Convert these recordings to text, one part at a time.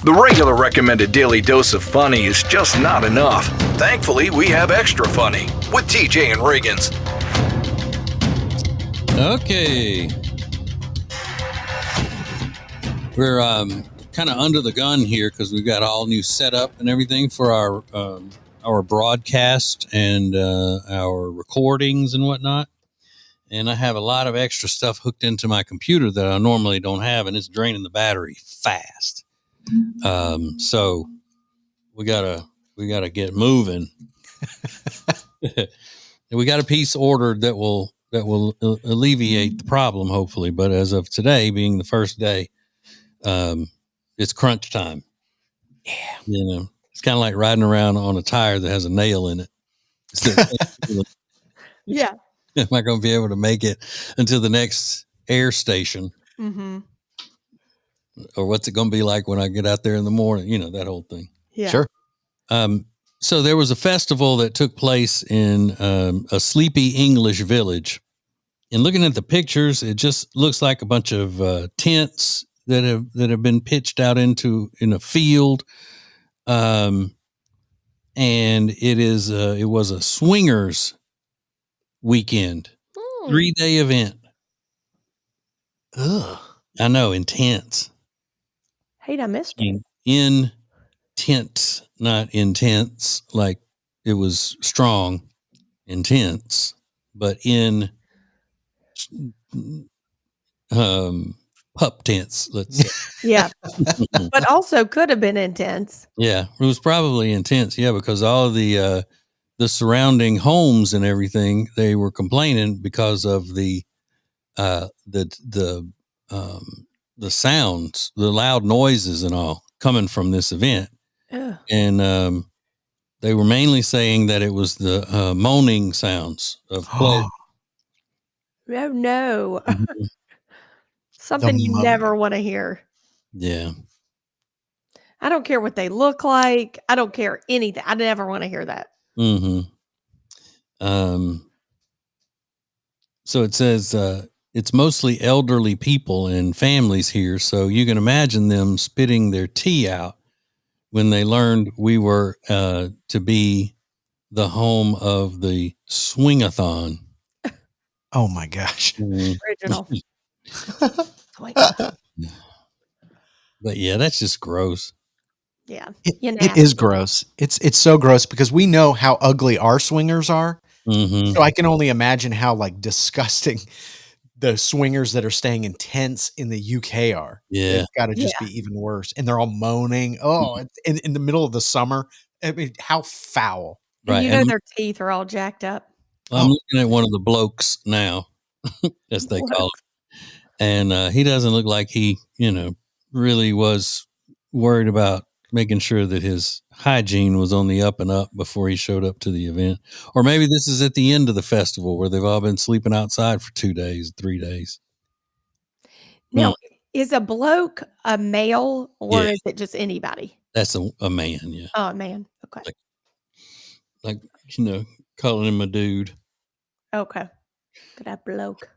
The regular recommended daily dose of funny is just not enough. Thankfully, we have extra funny with TJ and Riggins. Okay. We're kind of under the gun here because we've got all new setup and everything for our broadcast and our recordings and whatnot. And I have a lot of extra stuff hooked into my computer that I normally don't have, and it's draining the battery fast. So we gotta get moving. We got a piece ordered that will alleviate the problem, hopefully. But as of today, being the first day, it's crunch time. Yeah, it's kind of like riding around on a tire that has a nail in it. Yeah. Am I going to be able to make it until the next air station? Mm-hmm. Or what's it going to be like when I get out there in the morning? That whole thing. Yeah. sure. So there was a festival that took place in a sleepy English village. And looking at the pictures, it just looks like a bunch of tents that have been pitched out in a field. And it was a swingers weekend, 3-day event. Ugh. I know, intense. Hate I missed it. Intense, not intense, like it was strong, intense, but in pup tense, let's say. Yeah. But also could have been intense. Yeah, it was probably intense. Yeah, because all of the surrounding homes and everything, they were complaining because of the sounds, the loud noises and all coming from this event. Ugh. And they were mainly saying that it was the moaning sounds of pleasure. Oh, no. Mhm. Something you never want to hear. Yeah. I don't care what they look like. I don't care anything. I never want to hear that. Mm-hmm. So it says it's mostly elderly people and families here, so you can imagine them spitting their tea out when they learned we were to be the home of the swing-a-thon. Oh my gosh. Original. But yeah, that's just gross. Yeah. It is gross. It's so gross because we know how ugly our swingers are. Mm-hmm. So I can only imagine how disgusting the swingers that are staying in tents in the UK are. Yeah. It's got to just be even worse. And they're all moaning. Oh, it's in the middle of the summer. I mean, how foul. And Right. their teeth are all jacked up. I'm looking at one of the blokes now, as they call it. And he doesn't look like he, really was worried about making sure that his hygiene was on the up and up before he showed up to the event. Or maybe this is at the end of the festival where they've all been sleeping outside for 2 days, 3 days. Now, is a bloke a male or Yeah. is it just anybody? That's a man, yeah. Oh, a man. Okay. Like, calling him a dude. Okay. Good at bloke.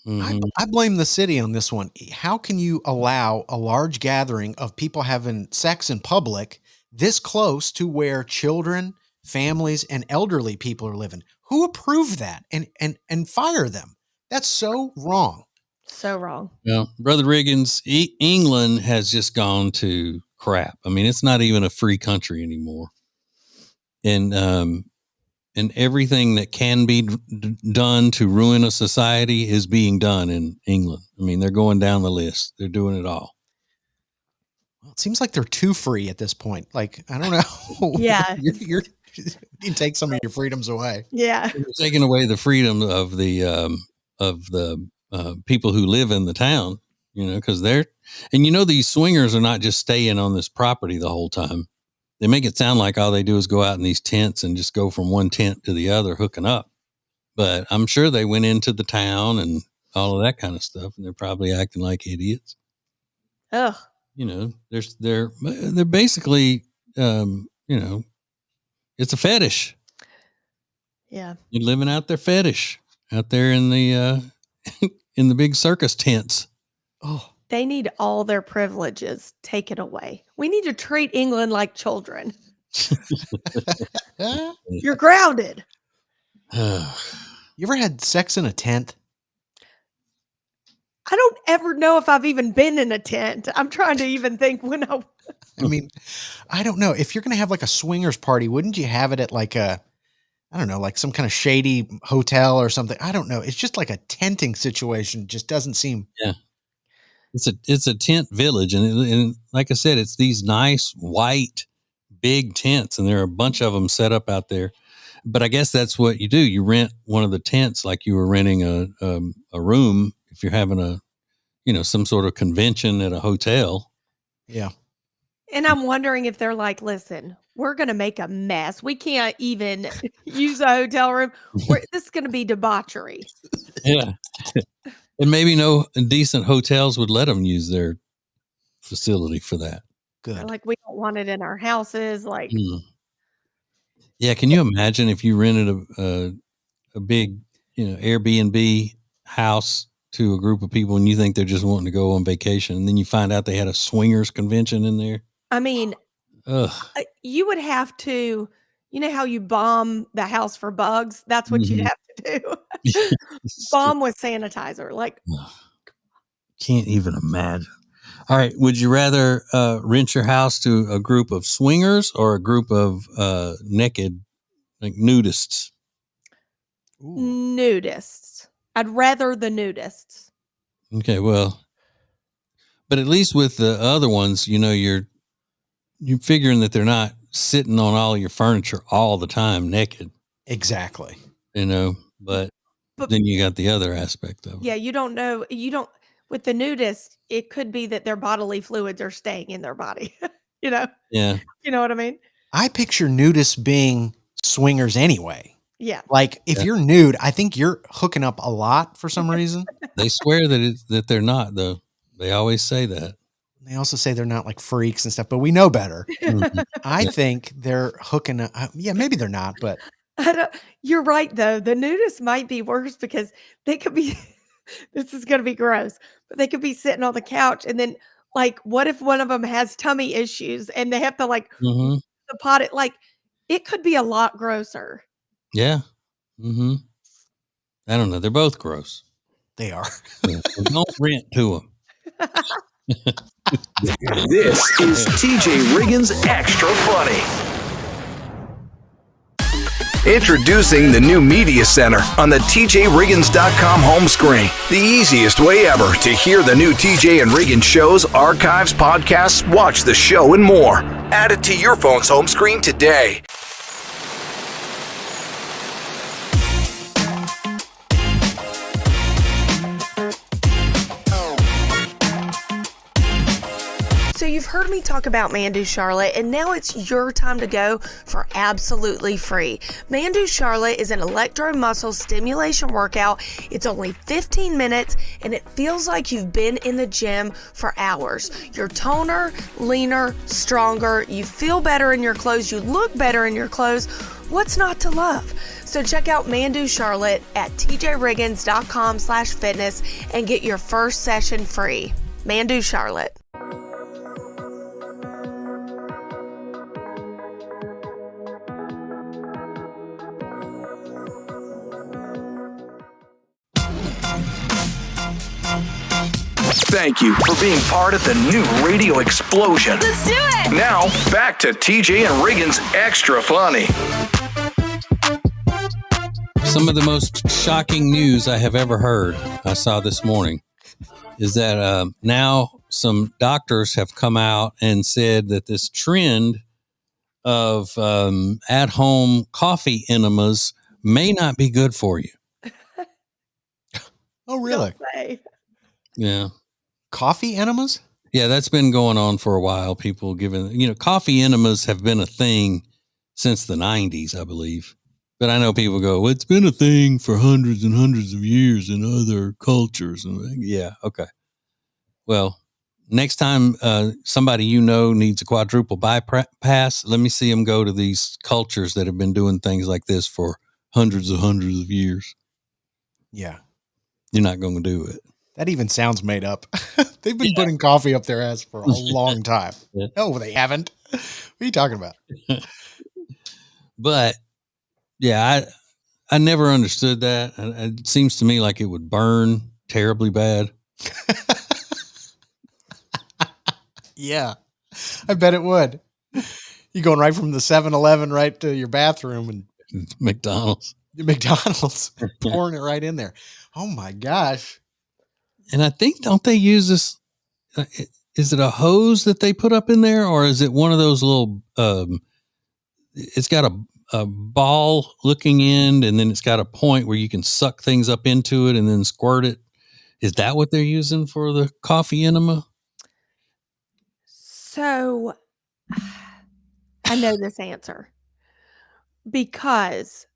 Mm-hmm. I blame the city on this one. How can you allow a large gathering of people having sex in public this close to where children, families, and elderly people are living? Who approved that and fire them? That's so wrong. So wrong. Well, Brother Riggins, England has just gone to crap. I mean, it's not even a free country anymore. And everything that can be done to ruin a society is being done in England. I mean, they're going down the list. They're doing it all. Well, it seems like they're too free at this point. Like, I don't know. Yeah. you take some of your freedoms away. Yeah. They're taking away the freedom of the people who live in the town, because these swingers are not just staying on this property the whole time. They make it sound like all they do is go out in these tents and just go from one tent to the other hooking up. But I'm sure they went into the town and all of that kind of stuff, and they're probably acting like idiots. Ugh. They're basically, it's a fetish. Yeah. You're living out their fetish out there in the in the big circus tents. Oh, They need all their privileges taken away. We need to treat England like children. You're grounded. You ever had sex in a tent? I don't ever know if I've even been in a tent. I'm trying to even think when I mean, I don't know. If you're going to have like a swingers party, wouldn't you have it at like I don't know, like some kind of shady hotel or something? I don't know. It's just like a tenting situation. Just doesn't seem. Yeah. It's a tent village. And like I said, it's these nice white big tents, and there are a bunch of them set up out there. But I guess that's what you do. You rent one of the tents like you were renting a room if you're having some sort of convention at a hotel. Yeah. And I'm wondering if they're like, listen, we're going to make a mess. We can't even use a hotel room. This is going to be debauchery. Yeah. And maybe no decent hotels would let them use their facility for that. Good. Like, we don't want it in our houses. Like, yeah. Can you imagine if you rented a big, Airbnb house to a group of people and you think they're just wanting to go on vacation, and then you find out they had a swingers convention in there? I mean, you would have to, you know how you bomb the house for bugs? That's what you'd have to do. Bomb with sanitizer. Like, can't even imagine. All right. Would you rather rent your house to a group of swingers or a group of naked, like nudists? Ooh. Nudists. I'd rather the nudists. Okay, well, but at least with the other ones, you're figuring that they're not sitting on all your furniture all the time naked. Exactly. But then you got the other aspect of it. Yeah, you don't know. With the nudist, it could be that their bodily fluids are staying in their body. Yeah. You know what I mean? I picture nudists being swingers anyway. Yeah. Like if you're nude, I think you're hooking up a lot for some reason. They swear that they're not, though. They always say that. They also say they're not like freaks and stuff, but we know better. I think they're hooking up. Yeah, maybe they're not, but you're right though. The nudists might be worse because they could be. This is going to be gross, but they could be sitting on the couch, and then like, what if one of them has tummy issues and they have to like the pot it? Like, it could be a lot grosser. Yeah. I don't know. They're both gross. They are. Don't rent to them. This is TJ Riggins Extra Funny. Introducing the new Media Center on the TJRiggins.com home screen. The easiest way ever to hear the new TJ and Riggins shows, archives, podcasts, watch the show, and more. Add it to your phone's home screen today. So you've heard me talk about Mandu Charlotte, and now it's your time to go for absolutely free. Mandu Charlotte is an electromuscle stimulation workout. It's only 15 minutes, and it feels like you've been in the gym for hours. You're toner, leaner, stronger. You feel better in your clothes. You look better in your clothes. What's not to love? So check out Mandu Charlotte at tjriggins.com/fitness and get your first session free. Mandu Charlotte. Thank you for being part of the new radio explosion. Let's do it! Now, back to TJ and Riggins Extra Funny. Some of the most shocking news I have ever heard, I saw this morning, is that now some doctors have come out and said that this trend of at-home coffee enemas may not be good for you. Oh, really? Don't say. Yeah. Coffee enemas? Yeah, that's been going on for a while. People giving, coffee enemas have been a thing since the 90s, I believe. But I know people go, well, it's been a thing for hundreds and hundreds of years in other cultures. And yeah, okay. Well, next time somebody needs a quadruple bypass, let me see them go to these cultures that have been doing things like this for hundreds of years. Yeah. You're not going to do it. That even sounds made up. They've been putting coffee up their ass for a long time. Yeah. No, they haven't. What are you talking about? But yeah, I never understood that. And it seems to me like it would burn terribly bad. Yeah, I bet it would. You going right from the 7-Eleven right to your bathroom and McDonald's. McDonald's, pouring it right in there. Oh my gosh. And I think, don't they use this? Is it a hose that they put up in there, or is it one of those little? It's got a ball looking end, and then it's got a point where you can suck things up into it and then squirt it. Is that what they're using for the coffee enema? So I know this answer because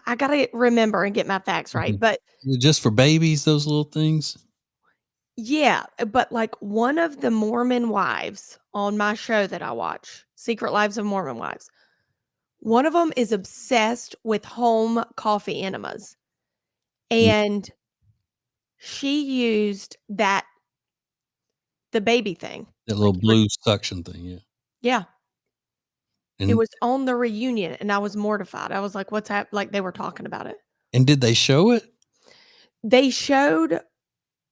I got to remember and get my facts right. Mhm. But Is it just for babies, those little things? yeah, but like one of the Mormon wives on my show that I watch, Secret Lives of Mormon Wives, one of them is obsessed with home coffee enemas. And she used the baby thing. That little blue suction thing, yeah. Yeah. It And was on the reunion and I was mortified. I was like, what's happening? Like they were talking about it. and did they show it? They showed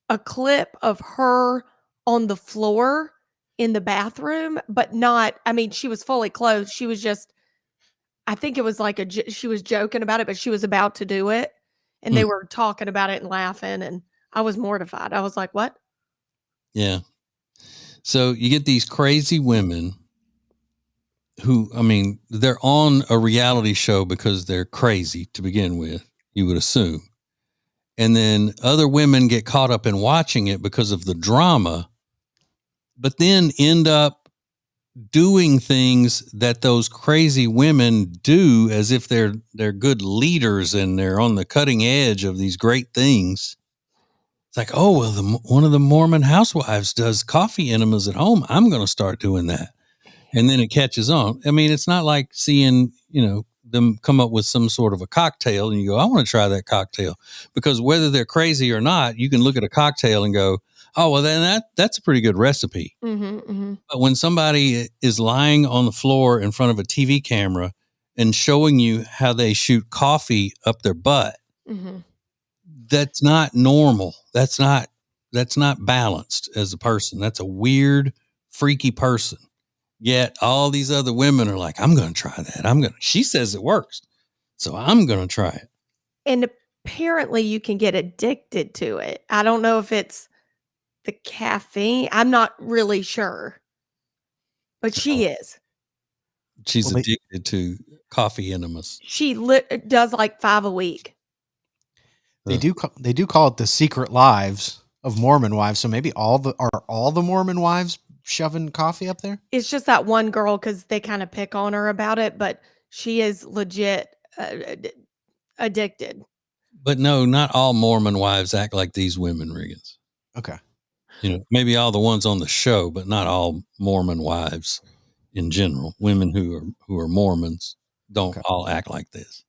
a clip of her on the floor in the bathroom, but not, I mean, she was fully clothed. She was just, I think it was like she was joking about it, but she was about to do it. And they were talking about it and laughing. And I was mortified. I was like, what? Yeah. So you get these crazy women who, I mean, they're on a reality show because they're crazy to begin with, you would assume. And then other women get caught up in watching it because of the drama, but then end up doing things that those crazy women do as if they're good leaders and they're on the cutting edge of these great things. It's like, oh, well, one of the Mormon housewives does coffee enemas at home. I'm going to start doing that. And then it catches on. I mean, it's not like seeing, them come up with some sort of a cocktail and you go, I want to try that cocktail, because whether they're crazy or not, you can look at a cocktail and go, oh, well, then that's a pretty good recipe. But when somebody is lying on the floor in front of a TV camera and showing you how they shoot coffee up their butt, that's not normal. That's not balanced as a person. That's a weird, freaky person. Yet all these other women are like, I'm going to try that. She says it works, so I'm going to try it. And apparently you can get addicted to it. I don't know if it's the caffeine. I'm not really sure, but she is. She's addicted to coffee enemas. She does like 5 a week. They do call it the Secret Lives of Mormon Wives. So maybe all the Mormon wives shoving coffee up there? It's just that one girl because they kind of pick on her about it, but she is legit addicted. But no, not all Mormon wives act like these women, Riggins. Okay. Maybe all the ones on the show, but not all Mormon wives in general. Women who are Mormons don't all act like this.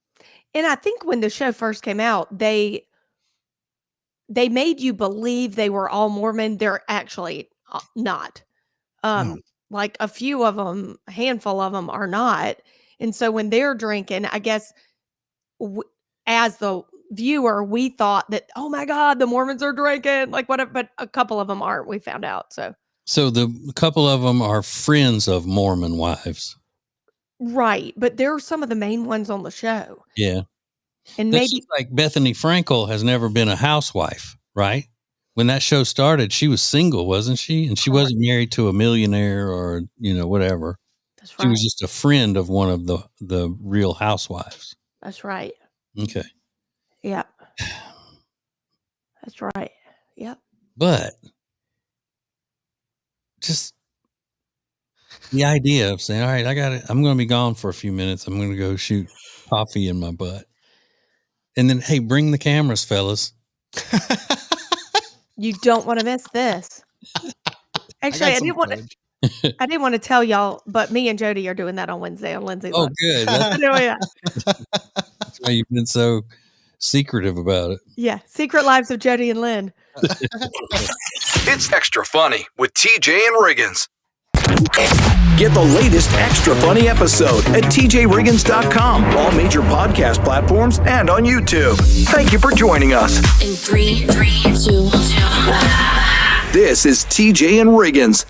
And I think when the show first came out, they made you believe they were all Mormon. They're actually not. Like a few of them, a handful of them are not. And so when they're drinking, I guess as the viewer, we thought that, oh my God, the Mormons are drinking, like whatever, but a couple of them aren't, we found out. So the couple of them are friends of Mormon wives. Right. But there are some of the main ones on the show. Yeah. And That's maybe just like Bethany Frankel has never been a housewife, right? When that show started, she was single, wasn't she? And she wasn't married to a millionaire or, whatever. That's right. She was just a friend of one of the real housewives. That's right. Okay. Yep. That's right. Yep. But just the idea of saying, all right, I'm going to be gone for a few minutes. I'm going to go shoot coffee in my butt. And then, hey, bring the cameras, fellas. You don't want to miss this. Actually, I didn't want to tell y'all, but me and Jody are doing that on Wednesday on Lindsay. Oh, good. That's why you've been so secretive about it. Yeah. Secret Lives of Jody and Lynn. It's Extra Funny with TJ and Riggins. Get the latest Extra Funny episode at tjriggins.com, all major podcast platforms, and on YouTube. Thank you for joining us. In 3, 2, 1. This is TJ and Riggins.